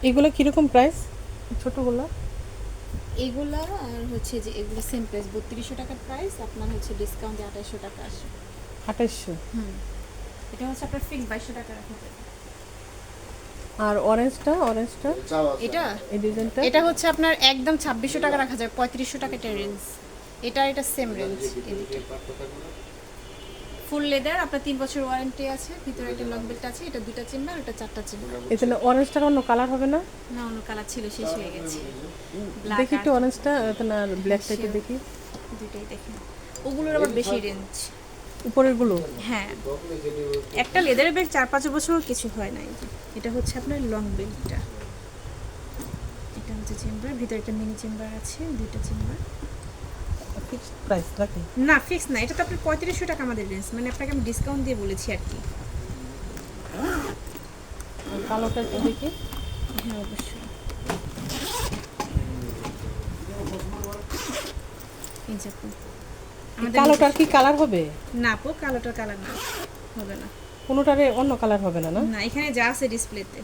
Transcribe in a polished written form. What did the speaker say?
এগুলো কীরকম প্রাইস ছোটোগুলো? এগুলা আর হচ্ছে যে এগুলো সেম প্রাইস, 3200 টাকার প্রাইস, আপনার হচ্ছে ডিসকাউন্টে 2800 টাকা আসে। 2800। এটা হচ্ছে আপনার ফিক্স 2200 টাকা রাখা যাবে। আর অরেঞ্জটা এটা এই ডিজাইনটা? এটা হচ্ছে আপনার একদম 2600 টাকা রাখা যায়, 3500 টাকা এটা রেঞ্জ। এটা সেম রেঞ্জ। ফুল লেদার, আপনার 3 বছর ওয়ারেন্টি আছে, ভিতরে একটা লক বেল্ট আছে, এটা 2টা চেম্বার, ওটা 4টা চেম্বার। এখানে অরেঞ্জটার অন্য কালার হবে না? না, অন্য কালার ছিল, শেষ হয়ে গেছে। ব্ল্যাক দেখি আর একটু অরেঞ্জটা, এখানে আর ব্ল্যাকটা একটু দেখি। দুইটাই দেখেন, ওগুলোর আবার বেশি রেঞ্জ। উপরেরগুলো? হ্যাঁ, একটা লেদারের ব্যাগ 4-5 বছর কিছু হয় না। এই যে এটা হচ্ছে আপনার লং বেল্টটা, এটা হচ্ছে চেম্বার, ভিতরে একটা মিনি চেম্বার আছে, 2টা চেম্বার। ফিক্সড প্রাইস নাকি? না, ফিক্স না, এটা তো আপনার 3500 টাকা আমাদের রেঞ্জ, মানে আপনাকে আমি ডিসকাউন্ট দিয়ে বলেছি আর কি। আর কালোটা একটু দেখি। হ্যাঁ, অবশ্যই। এই যে আপু, কালোটার কি কালার হবে? না আপু, কালোটার কালার না, হবে না। কোনোটারে অন্য কালার হবে না? না, না, এখানে যা আছে ডিসপ্লেতে।